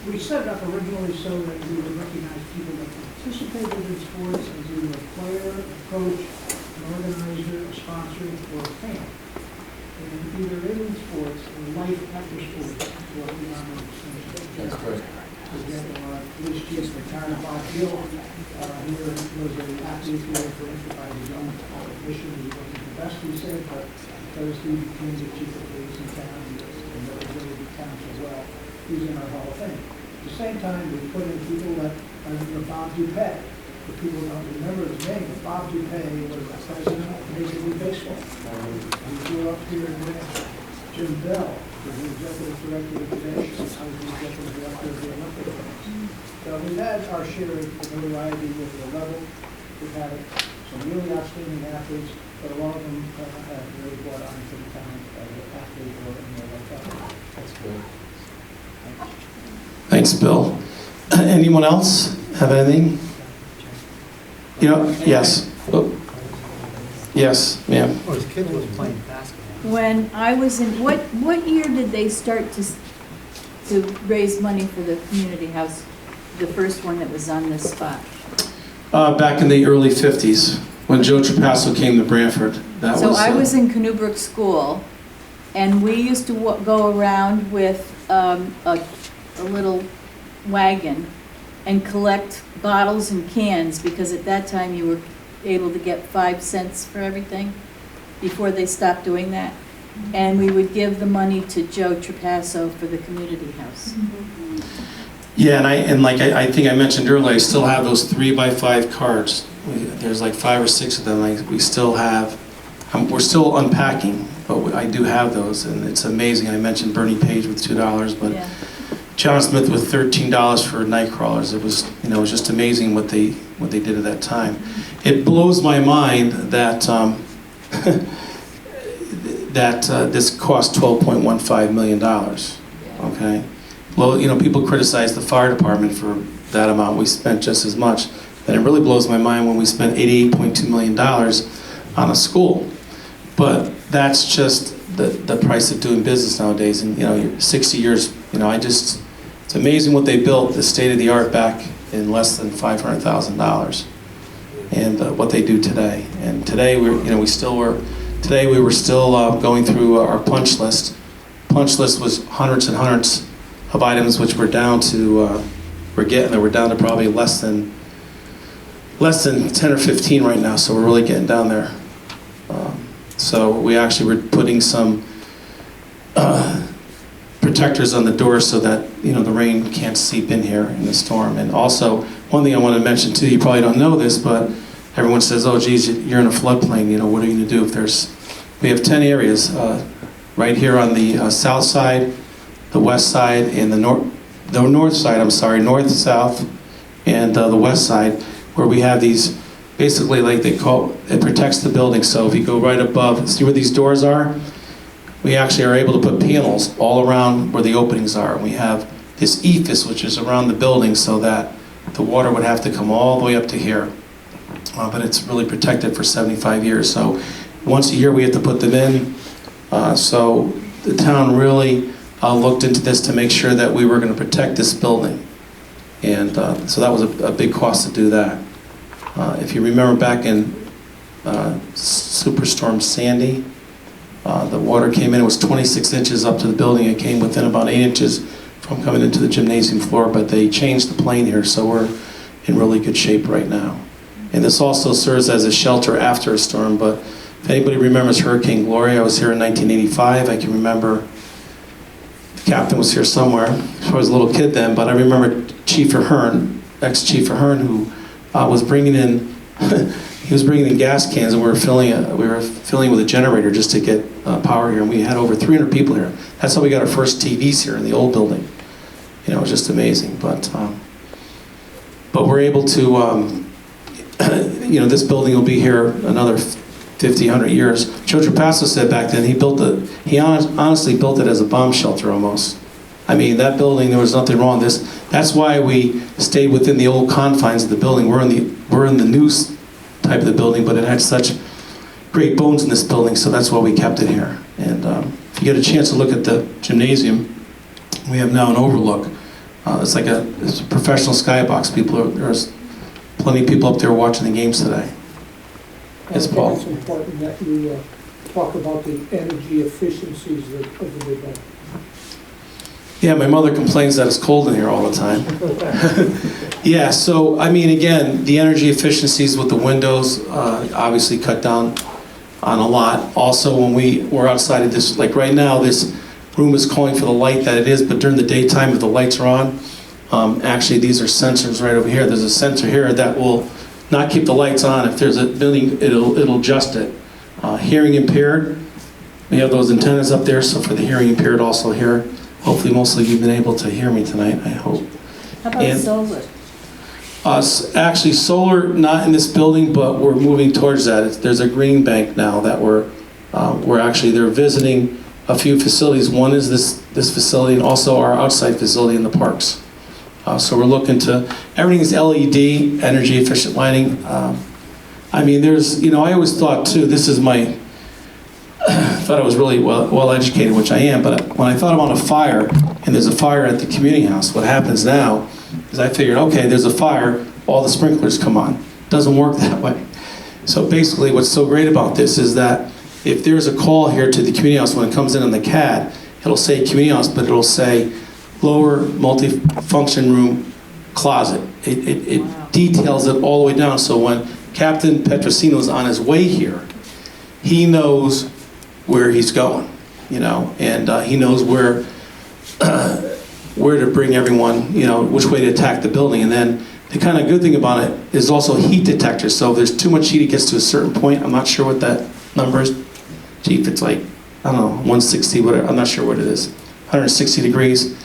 We set it up originally so that we would recognize people that participated in sports as either a player, a coach, an organizer, a sponsor, or a fan. And either in sports or life after sports is what we honor in the That's great. For example, our police chief, retired Bob Hill, here was an athlete who was directed by his own mission. He wasn't the best, he said, but because he became the chief of police in town, and that was really good town as well, he's in our Hall of Fame. At the same time, we put in people that are Bob Dupay. The people don't remember his name, but Bob Dupay was the president of Major League Baseball. He grew up here in Branford. Jim Bell was the executive director of the nation. I was the executive director of the Olympic Games. So we've had our share of notoriety with the level. We've had some really outstanding athletes, but a lot of them have really brought on to the town as an athlete or in their life. That's good. Thanks, Bill. Anyone else have anything? You know, yes. Oh. Yes, ma'am. Or his kid was playing basketball. When I was in, what year did they start to raise money for the community house? The first one that was on this spot? Back in the early 50s, when Joe Trapasso came to Branford. So I was in Canoe Brook School, and we used to go around with a little wagon and collect bottles and cans, because at that time you were able to get 5 cents for everything before they stopped doing that. And we would give the money to Joe Trapasso for the community house. Yeah, and I think I mentioned earlier, I still have those 3x5 cards. There's like 5 or 6 of them. We still have. We're still unpacking, but I do have those, and it's amazing. I mentioned Bernie Page with $2, but Yeah. John Smith with $13 for night crawlers. It was, it was just amazing what they did at that time. It blows my mind that this cost $12.15 million. Okay, well, people criticize the fire department for that amount. We spent just as much, and it really blows my mind when we spent $88.2 million on a school. But that's just the price of doing business nowadays. And 60 years, it's amazing what they built, the state of the art back in less than $500,000, and what they do today. And today we were still going through our punch list. Punch list was hundreds and hundreds of items, which we're down to. We're down to probably less than 10 or 15 right now. So we're really getting down there. So we actually were putting some protectors on the doors so that the rain can't seep in here in the storm. And also, one thing I want to mention too, you probably don't know this, but everyone says, "Oh, geez, you're in a floodplain. What are you going to do if there's?" We have 10 areas right here on the south side, the west side, and the north side. I'm sorry, north, south, and the west side, where we have these. Basically, like it protects the building. So if you go right above, see where these doors are? We actually are able to put panels all around where the openings are. We have this ephes, which is around the building, so that the water would have to come all the way up to here. But it's really protected for 75 years. So once a year we have to put them in. So the town really looked into this to make sure that we were going to protect this building. And so that was a big cost to do that. If you remember back in Superstorm Sandy, the water came in, it was 26 inches up to the building. It came within about 8 inches from coming into the gymnasium floor, but they changed the plane here, so we're in really good shape right now. And this also serves as a shelter after a storm, but if anybody remembers Hurricane Gloria, I was here in 1985. I can remember the captain was here somewhere. I was a little kid then, but I remember Chief Ahern, ex-Chief Ahern, who was bringing in he was bringing in gas cans, and we were filling with a generator just to get power here. And we had over 300 people here. That's how we got our first TVs here in the old building. It was just amazing. But we're able to, this building will be here another 50, 100 years. Joe Trapasso said back then he honestly built it as a bomb shelter almost. I mean, that building, there was nothing wrong with this. That's why we stayed within the old confines of the building. We're in the new type of the building, but it had such great bones in this building, so that's why we kept it here. And if you get a chance to look at the gymnasium, we have now an overlook. It's a professional skybox. There's plenty of people up there watching the games today. Yes, I Paul. think it's important that you talk about the energy efficiencies of the new building. Yeah, my mother complains that it's cold in here all the time. Yeah, so, I mean, again, the energy efficiencies with the windows obviously cut down on a lot. Also, when we're outside of this, like right now, this room is calling for the light that it is, but during the daytime, if the lights are on, actually, these are sensors right over here. There's a sensor here that will not keep the lights on. If there's a building, it'll adjust it. Hearing impaired, we have those antennas up there, so for the hearing impaired also here. Hopefully, mostly you've been able to hear me tonight, I hope. How about And- solar? Actually, solar, not in this building, but we're moving towards that. There's a green bank now that we're actually, they're visiting a few facilities. One is this facility and also our outside facility in the parks. So we're looking to, everything's LED, energy efficient lighting. I mean, there's, I always thought too, this is my, thought I was really well educated, which I am, but when I thought about a fire, and there's a fire at the community house, what happens now is I figured, okay, there's a fire, all the sprinklers come on. Doesn't work that way. So basically, what's so great about this is that if there's a call here to the community house, when it comes in on the CAD, it'll say community house, but it'll say lower multi-function room closet. It details it all the way down, so when Captain Petrosino's on his way here, he knows where he's going, and he knows where to bring everyone, which way to attack the building. And then the kind of good thing about it is also heat detectors. So if there's too much heat, it gets to a certain point. I'm not sure what that number is. Gee, if it's like, I don't know, 160, whatever, I'm not sure what it is. 160 degrees,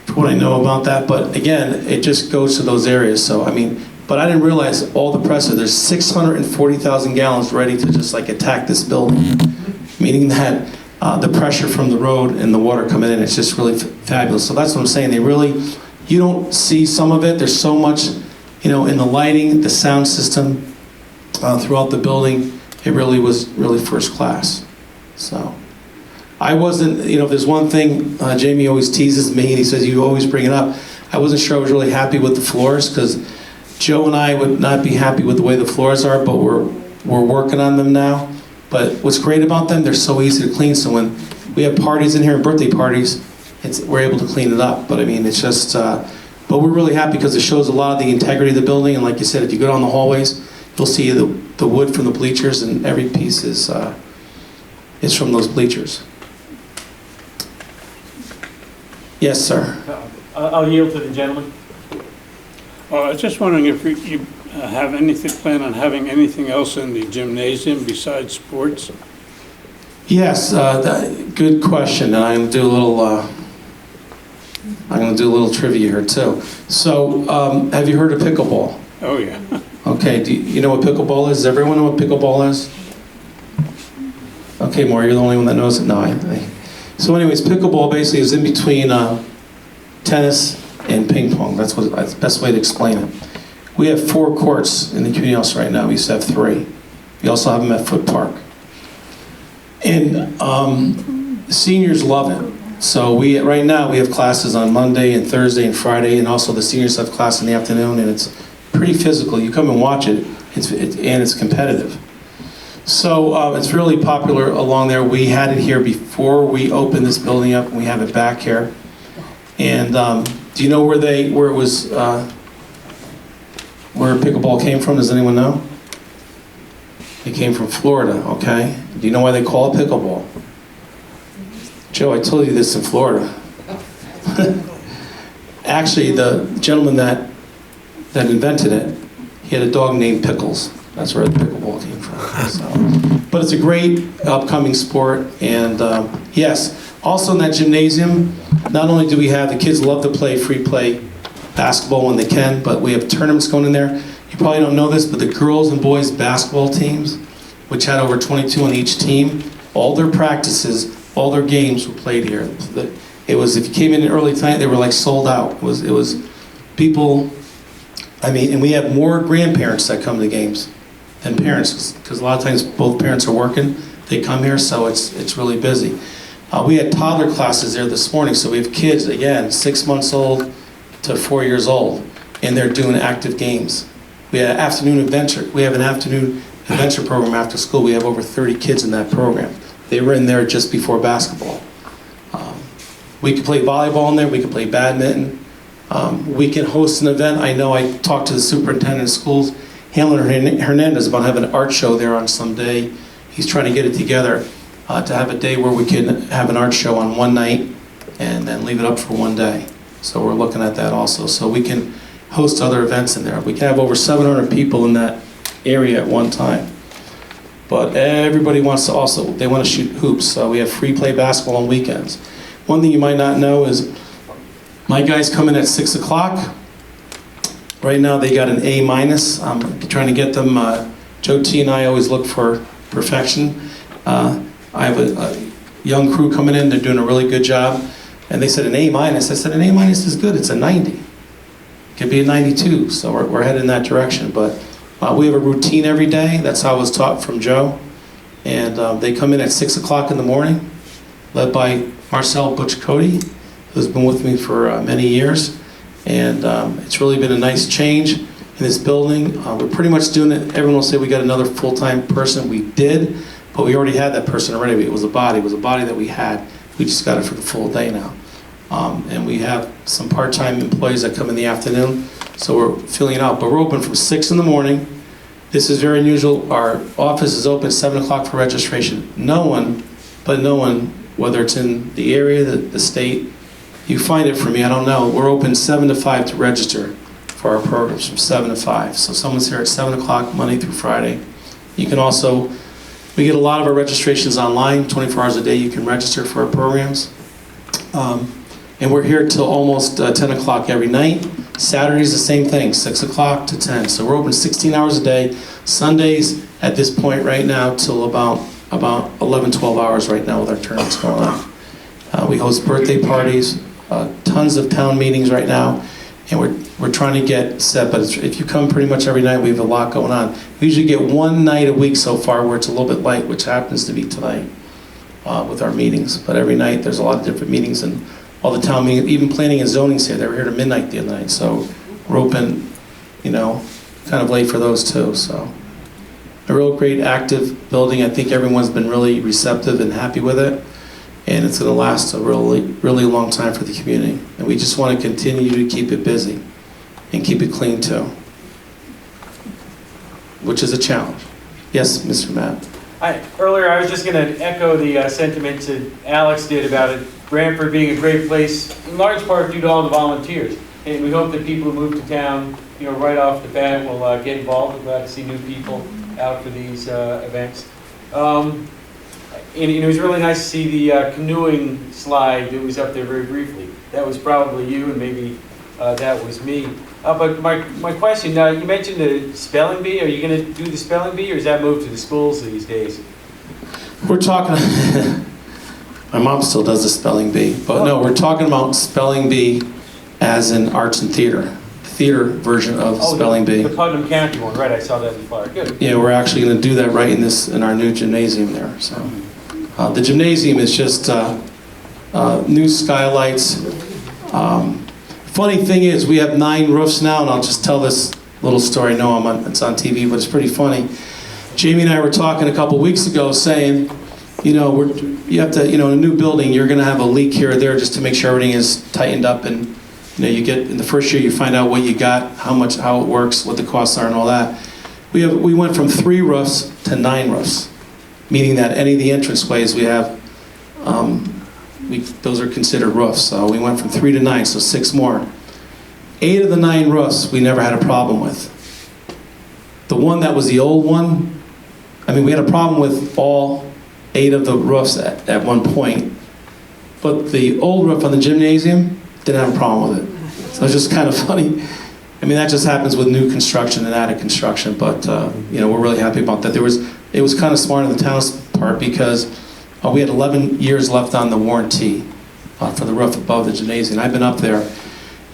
for what I know about that. But again, it just goes to those areas. So, I mean, but I didn't realize all the pressure. There's 640,000 gallons ready to just like attack this building. Meaning that the pressure from the road and the water coming in, it's just really fabulous. So that's what I'm saying. You don't see some of it. There's so much, in the lighting, the sound system throughout the building. It really was really first class. So I wasn't, if there's one thing, Jamie always teases me and he says, you always bring it up. I wasn't sure I was really happy with the floors because Joe and I would not be happy with the way the floors are, but we're working on them now. But what's great about them, they're so easy to clean. So when we have parties in here and birthday parties, we're able to clean it up. But I mean, it's just, but we're really happy because it shows a lot of the integrity of the building. And like you said, if you go down the hallways, you'll see the wood from the bleachers, and every piece is from those bleachers. Yes, sir. I'll yield to the gentleman. Well, I was just wondering if you have anything, plan on having anything else in the gymnasium besides sports? Yes, good question, and I'm going to do a little trivia here too. So, have you heard of pickleball? Oh, yeah. Okay, do you know what pickleball is? Does everyone know what pickleball is? Okay, Maura, you're the only one that knows it. No, So anyways, pickleball basically is in between tennis and ping pong. That's the best way to explain it. We have 4 courts in the community house right now. We used to have 3. We also have them at Foot Park. And seniors love it. So right now we have classes on Monday and Thursday and Friday, and also the seniors have class in the afternoon, and it's pretty physical. You come and watch it, and it's competitive. So it's really popular along there. We had it here before we opened this building up, and we have it back here. And do you know where it was, where pickleball came from? Does anyone know? It came from Florida, okay? Do you know why they call it pickleball? Joe, I told you this in Florida. Actually, the gentleman that invented it, he had a dog named Pickles. That's where the pickleball came from. So, but it's a great upcoming sport, and yes, also in that gymnasium, not only do we have, the kids love to play free play basketball when they can, but we have tournaments going in there. You probably don't know this, but the girls and boys basketball teams, which had over 22 on each team, all their practices, all their games were played here. It was, if you came in early tonight, they were like sold out. It was people, I mean, and we have more grandparents that come to games than parents, because a lot of times both parents are working. They come here, so it's really busy. We had toddler classes there this morning, so we have kids, again, 6 months old to 4 years old, and they're doing active games. We had afternoon adventure. We have an afternoon adventure program after school. We have over 30 kids in that program. They were in there just before basketball. We can play volleyball in there, we can play badminton. We can host an event. I know I talked to the superintendent of schools, Hamlin Hernandez, about having an art show there on some day. He's trying to get it together to have a day where we can have an art show on one night and then leave it up for one day. So we're looking at that also. So we can host other events in there. We can have over 700 people in that area at one time. But everybody wants to also, they want to shoot hoops. So we have free play basketball on weekends. One thing you might not know is my guys come in at 6 o'clock. Right now they got an A-. I'm trying to get them, Joe T and I always look for perfection. I have a young crew coming in, they're doing a really good job. And they said an A-. I said an A- is good, it's a 90. It could be a 92, so we're headed in that direction. But we have a routine every day, that's how I was taught from Joe. And they come in at 6 o'clock in the morning, led by Marcel Butch Cody, who's been with me for many years. And it's really been a nice change in this building. We're pretty much doing it, everyone will say we got another full-time person. We did, but we already had that person already. It was a body that we had. We just got it for the full day now. And we have some part-time employees that come in the afternoon, so we're filling it out. But we're open from 6 in the morning. This is very unusual. Our office is open 7 o'clock for registration. No one, whether it's in the area, the state, you find it for me, I don't know. We're open 7 to 5 to register for our programs, from 7 to 5. So someone's here at 7 o'clock, Monday through Friday. You can also, we get a lot of our registrations online, 24 hours a day you can register for our programs. And we're here till almost 10 o'clock every night. Saturday's the same thing, 6 o'clock to 10. So we're open 16 hours a day. Sundays at this point right now till about 11, 12 hours right now with our tournaments going on. We host birthday parties, tons of town meetings right now, and we're trying to get set, but if you come pretty much every night, we have a lot going on. We usually get one night a week so far where it's a little bit light, which happens to be tonight with our meetings. But every night there's a lot of different meetings, and all the town meetings, even planning and zoning's here. They were here to midnight the other night, so we're open, kind of late for those too. So a real great active building. I think everyone's been really receptive and happy with it, and it's going to last a really, really long time for the community. And we just want to continue to keep it busy and keep it clean too, which is a challenge. Yes, Mr. Matt. Earlier, I was just going to echo the sentiments that Alex did about it. Branford being a great place, in large part due to all the volunteers. And we hope that people who move to town, right off the bat will get involved. We're glad to see new people out for these events. And it was really nice to see the canoeing slide that was up there very briefly. That was probably you, and maybe that was me. But my question, you mentioned the spelling bee. Are you going to do the spelling bee, or is that moved to the schools these days? We're talking, my mom still does the spelling bee, but no, we're talking about spelling bee as in arts and theater version of spelling bee. The Putnam County one, right? I saw that in the flyer. Good. Yeah, we're actually going to do that right in our new gymnasium there. So the gymnasium is just new skylights. Funny thing is, we have 9 roofs now, and I'll just tell this little story. No, it's on TV, but it's pretty funny. Jamie and I were talking a couple weeks ago, saying, you have to, in a new building, you're going to have a leak here or there just to make sure everything is tightened up, and you get in the first year you find out what you got, how it works, what the costs are, and all that. We went from 3 roofs to 9 roofs, meaning that any of the entranceways we have, those are considered roofs. So we went from 3 to 9, so 6 more. 8 of the 9 roofs we never had a problem with. The one that was the old one, we had a problem with all 8 of the roofs at one point, but the old roof on the gymnasium didn't have a problem with it. So it's just kind of funny. That just happens with new construction and attic construction, but we're really happy about that. It was kind of smart on the town's part because we had 11 years left on the warranty for the roof above the gymnasium. I've been up there,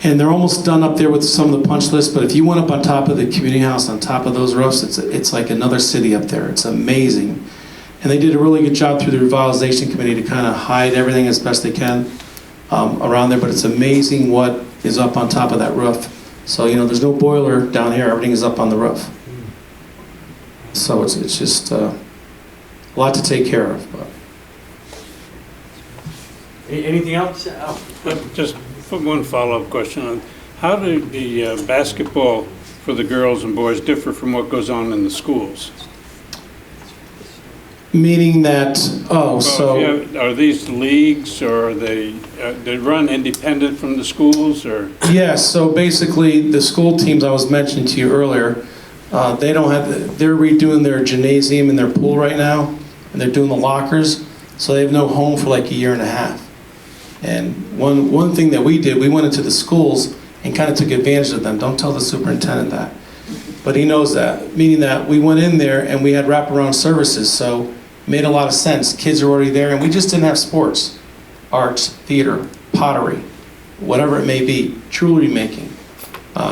and they're almost done up there with some of the punch lists, but if you went up on top of the community house, on top of those roofs, it's like another city up there. It's amazing. And they did a really good job through the revitalization committee to kind of hide everything as best they can around there, but it's amazing what is up on top of that roof. So, there's no boiler down here, everything is up on the roof. So it's just a lot to take care of. But. Anything else? Oh. Just one follow-up question. How do the basketball for the girls and boys differ from what goes on in the schools? Meaning that, are these leagues, or are they run independent from the schools, or? Yes, so basically the school teams I was mentioning to you earlier, they're redoing their gymnasium and their pool right now, and they're doing the lockers, so they have no home for like a year and a half. And one thing that we did, we went into the schools and kind of took advantage of them. Don't tell the superintendent that. But he knows that, meaning that we went in there and we had wraparound services, so it made a lot of sense. Kids are already there, and we just didn't have sports, arts, theater, pottery, whatever it may be, jewelry making.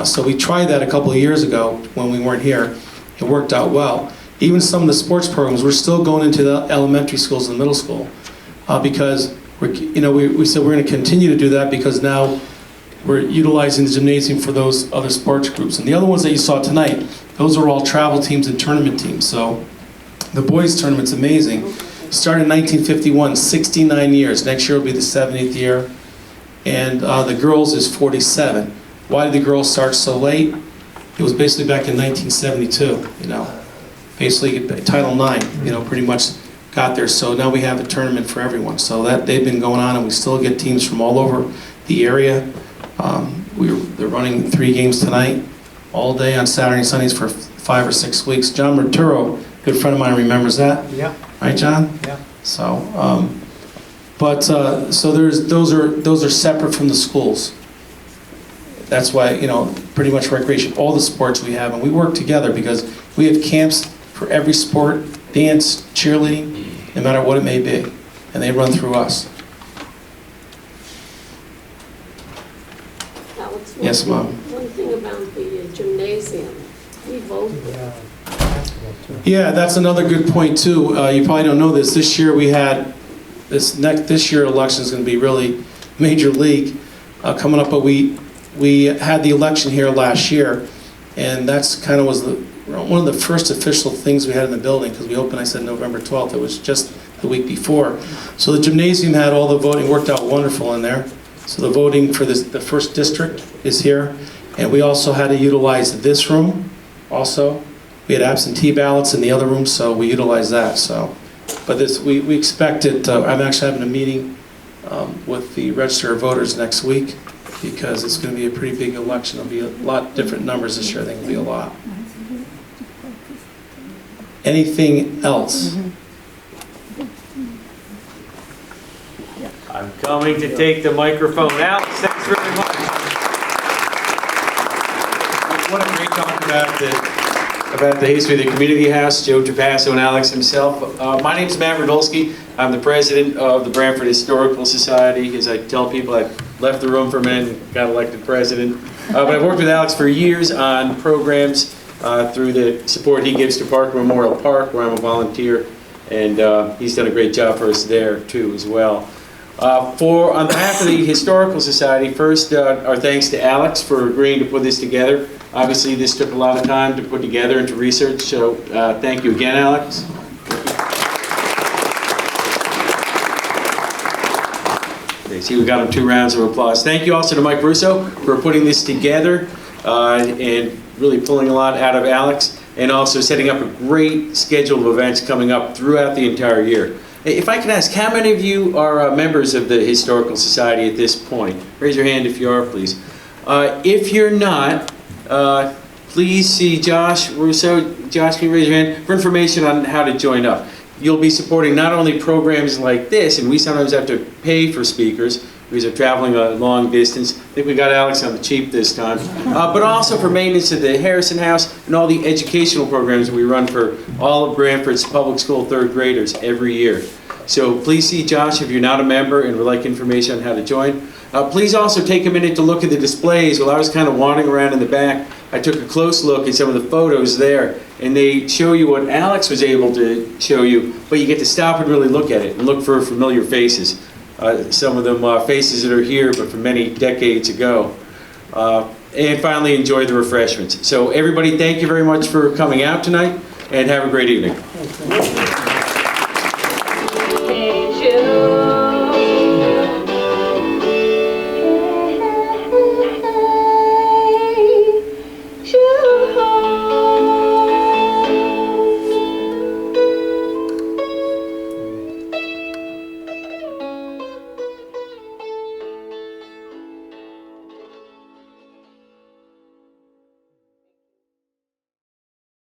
So we tried that a couple of years ago when we weren't here. It worked out well. Even some of the sports programs, we're still going into the elementary schools and middle school because we said we're going to continue to do that because now we're utilizing the gymnasium for those other sports groups. And the other ones that you saw tonight, those are all travel teams and tournament teams. So the boys tournament's amazing. Started in 1951, 69 years. Next year will be the 70th year. And the girls is 47. Why did the girls start so late? It was basically back in 1972, Basically Title IX, pretty much got there. So now we have a tournament for everyone. So that they've been going on, and we still get teams from all over the area. They're running 3 games tonight, all day on Saturday and Sundays for 5 or 6 weeks. John Marturo, good friend of mine, remembers that. Yeah. Right, John? Yeah. So, so those are separate from the schools. That's why, pretty much recreation, all the sports we have, and we work together because we have camps for every sport, dance, cheerleading, no matter what it may be, and they run through us. Alex, Yes, Mom. One thing about the gymnasium, we voted. Yeah, that's another good point too. You probably don't know this. This year we had this year election is going to be really major league coming up, but we had the election here last year, and that's kind of was one of the first official things we had in the building because we opened, I said, November 12th. It was just the week before. So the gymnasium had all the voting, worked out wonderful in there. So the voting for the first district is here, and we also had to utilize this room also. We had absentee ballots in the other room, so we utilized that. So, but we expect it. I'm actually having a meeting with the register of voters next week because it's going to be a pretty big election. There'll be a lot different numbers this year. I think it'll be a lot. Anything else? I'm coming to take the microphone. Alex, thanks very much. What a great talk about the history of the community house, Joe Trapasso and Alex himself. My name is Matt Radulski. I'm the president of the Branford Historical Society. As I tell people, I left the room for a minute and got elected president. But I've worked with Alex for years on programs through the support he gives to Park Memorial Park, where I'm a volunteer, and he's done a great job for us there too as well. On behalf of the Historical Society, first our thanks to Alex for agreeing to put this together. Obviously this took a lot of time to put together and to research, so thank you again, Alex. Okay, see, we got him 2 rounds of applause. Thank you also to Mike Russo for putting this together and really pulling a lot out of Alex, and also setting up a great schedule of events coming up throughout the entire year. If I can ask, how many of you are members of the Historical Society at this point? Raise your hand if you are, please. If you're not, please see Josh Russo. Josh, can you raise your hand for information on how to join up? You'll be supporting not only programs like this, and we sometimes have to pay for speakers because they're traveling a long distance. I think we got Alex on the cheap this time. But also for maintenance of the Harrison House and all the educational programs we run for all of Branford's public school 3rd graders every year. So please see Josh if you're not a member and would like information on how to join. Please also take a minute to look at the displays. While I was kind of wandering around in the back, I took a close look at some of the photos there, and they show you what Alex was able to show you, but you get to stop and really look at it and look for familiar faces. Some of them faces that are here, but from many decades ago. And finally, enjoy the refreshments. So everybody, thank you very much for coming out tonight. and have a great evening. Hey, Joe.